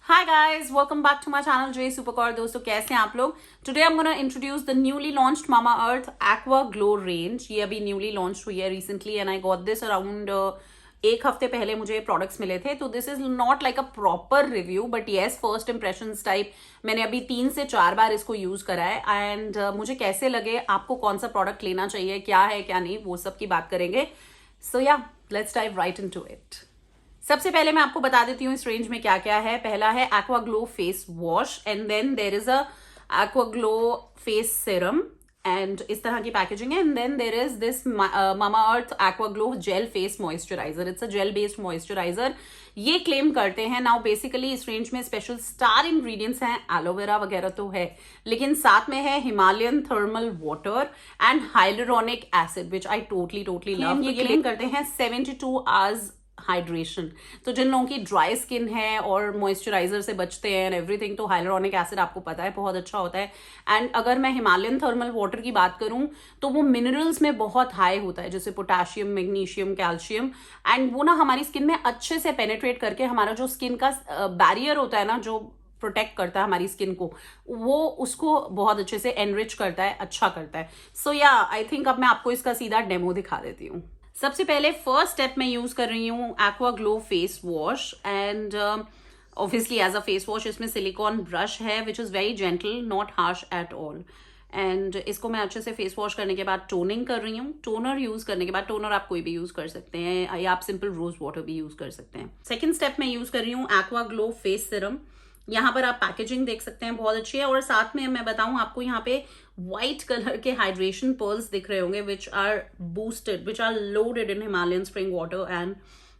Hi guys, welcome back to my channel JSuper Kaur. दोस्तों कैसे हैं आप लोग? Today I'm gonna introduce the newly launched Mamaearth Aqua Glow range. ये अभी newly launched हुई है recently and I got this around एक हफ्ते पहले मुझे प्रोडक्ट्स मिले थे. तो this is not like a proper review but yes first impressions type. मैंने अभी 3 से 4 बार इसको यूज करा है एंड मुझे कैसे लगे, आपको कौन सा प्रोडक्ट लेना चाहिए, क्या है क्या नहीं, वो सब की बात करेंगे. सो या let's dive right into it. सबसे पहले मैं आपको बता देती हूँ इस रेंज में क्या क्या है. पहला है aqua glow face wash and then there is a aqua glow face serum and इस तरह की पैकेजिंग है. And then there is this Mamaearth aqua glow gel face moisturizer. It's a gel based moisturizer. ये क्लेम करते हैं. Now basically इस range में special star ingredients हैं, एलोवेरा वगैरह तो है, लेकिन साथ में है Himalayan thermal water and hyaluronic acid which I totally love. ये क्लेम करते हैं 72 आवर्स हाइड्रेशन. तो जिन लोगों की ड्राई स्किन है और मॉइस्चराइजर से बचते हैं एंड एवरीथिंग, तो हाइलुरोनिक एसिड आपको पता है बहुत अच्छा होता है. एंड अगर मैं हिमालयन थर्मल वाटर की बात करूं तो वो मिनरल्स में बहुत हाई होता है, जैसे पोटेशियम, मैग्नीशियम, कैल्शियम. एंड वो ना हमारी स्किन में अच्छे से पेनिट्रेट करके हमारा जो स्किन का बैरियर होता है ना, जो प्रोटेक्ट करता है हमारी स्किन को, वो उसको बहुत अच्छे से एनरिच करता है, अच्छा करता है. सो या आई थिंक अब मैं आपको इसका सीधा डेमो दिखा देती हूँ. सबसे पहले फर्स्ट स्टेप मैं यूज कर रही हूँ aqua glow face wash and obviously as a face wash इसमें सिलिकॉन ब्रश है which is very gentle, not harsh at all. And इसको मैं अच्छे से फेस वॉश करने के बाद टोनिंग कर रही हूँ. टोनर यूज करने के बाद, टोनर आप कोई भी यूज कर सकते हैं या आप सिंपल रोज वाटर भी यूज कर सकते हैं. सेकेंड स्टेप मैं यूज कर रही हूँ एक्वा ग्लो फेस सिरम. यहाँ पर आप पैकेजिंग देख सकते हैं, बहुत अच्छी है. और साथ में मैं बताऊं आपको, यहाँ पे व्हाइट कलर के हाइड्रेशन पर्ल्स दिख रहे होंगे which are boosted, which are loaded in Himalayan spring water and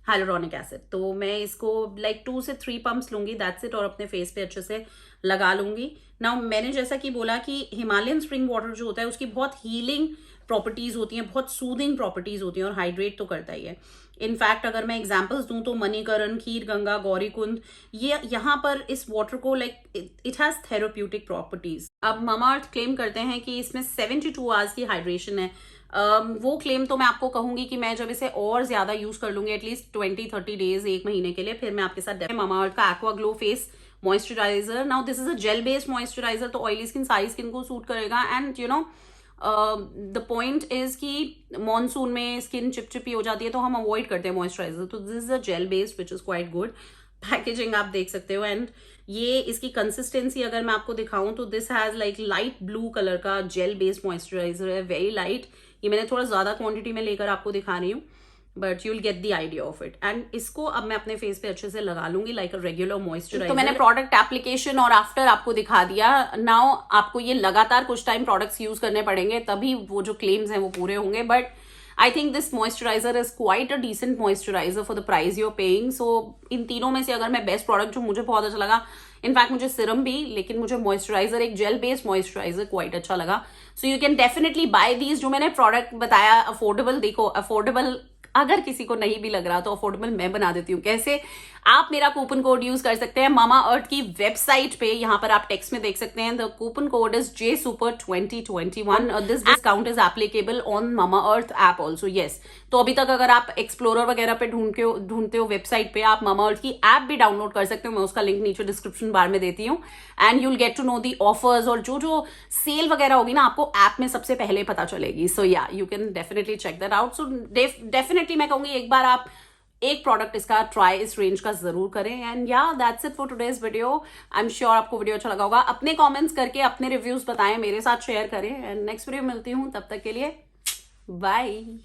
hyaluronic acid. तो मैं इसको लाइक 2 से 3 पंप्स लूंगी, दैट्स इट, और अपने फेस पे अच्छे से लगा लूंगी. नाउ मैंने जैसा कि बोला कि हिमालयन स्प्रिंग वाटर जो होता है उसकी बहुत हीलिंग प्रॉपर्टीज होती हैं, बहुत सूदिंग प्रॉपर्टीज होती हैं और हाइड्रेट तो करता ही है. इनफैक्ट अगर मैं एग्जांपल्स दूं तो मणिकरण, खीर गंगा, गौरीकुंड, ये यहाँ पर इस वाटर को like it has therapeutic properties. अब मामाअर्थ क्लेम करते हैं कि इसमें 72 आवर्स की हाइड्रेशन है. वो क्लेम तो मैं आपको कहूंगी कि मैं जब इसे और ज्यादा यूज कर लूंगी, एटलीस्ट 20-30 डेज, 1 महीने के लिए, फिर मैं आपके साथ मामाअर्थ का aqua glow face moisturiser. Now this is a gel based moisturiser, तो ऑयली स्किन, सारी स्किन को सूट करेगा. And you know the point is कि मॉनसून में स्किन चिपचिपी हो जाती है तो हम अवॉइड करते हैं मॉइस्चराइजर. तो this is a gel based which is quite good. Packaging आप देख सकते हो एंड ये इसकी कंसिस्टेंसी अगर मैं आपको दिखाऊं तो this has like light blue colour का जेल बेस्ड मॉइस्चराइजर है, वेरी लाइट. ये मैंने थोड़ा ज्यादा क्वांटिटी में लेकर आपको दिखा रही हूँ, but you will get the idea of it. And इसको अब मैं अपने फेस पे अच्छे से लगा लूंगी लाइक अ रेगुलर मॉइस्चराइजर. तो मैंने प्रोडक्ट एप्लीकेशन और आफ्टर आपको दिखा दिया. नाउ आपको ये लगातार कुछ टाइम प्रोडक्ट्स यूज करने पड़ेंगे, तभी वो जो क्लेम्स हैं वो पूरे होंगे. But I think this moisturizer is quite a decent moisturizer for the price you are paying. So इन तीनों में से अगर मैं बेस्ट प्रोडक्ट जो मुझे बहुत अच्छा लगा, इनफैक्ट मुझे सिरम भी, लेकिन मुझे मॉइस्चराइजर, एक जेल बेस्ड मॉइस्चराइजर क्वाइट अच्छा लगा. So you can definitely buy these. जो मैंने प्रोडक्ट बताया अफोर्डेबल, देखो अफोर्डेबल अगर किसी को नहीं भी लग रहा तो अफोर्डेबल मैं बना देती हूँ. कैसे? आप मेरा कूपन कोड यूज कर सकते हैं मामाअर्थ की वेबसाइट पे. यहाँ पर आप टेक्स्ट में देख सकते हैं, the coupon code is JSuper 2021. This discount is applicable on Mamaearth app also. Yes, तो अभी तक अगर आप एक्सप्लोरर वगैरह पे ढूंढते हो वेबसाइट पे, आप मामाअर्थ की ऐप भी डाउनलोड कर सकते हो. मैं उसका लिंक नीचे डिस्क्रिप्शन बार में देती हूँ. And you'll get to know the offers, और जो सेल वगैरह होगी ना, आपको ऐप में सबसे पहले पता चलेगी. So yeah you can definitely check that out. So definitely मैं कहूंगी एक बार आप एक प्रोडक्ट इसका ट्राई, इस रेंज का जरूर करें. एंड या that's it for today's video. I am sure आपको वीडियो अच्छा लगा होगा. अपने कमेंट्स करके अपने रिव्यूज बताएं, मेरे साथ शेयर करें. एंड नेक्स्ट वीडियो मिलती हूँ, तब तक के लिए बाय.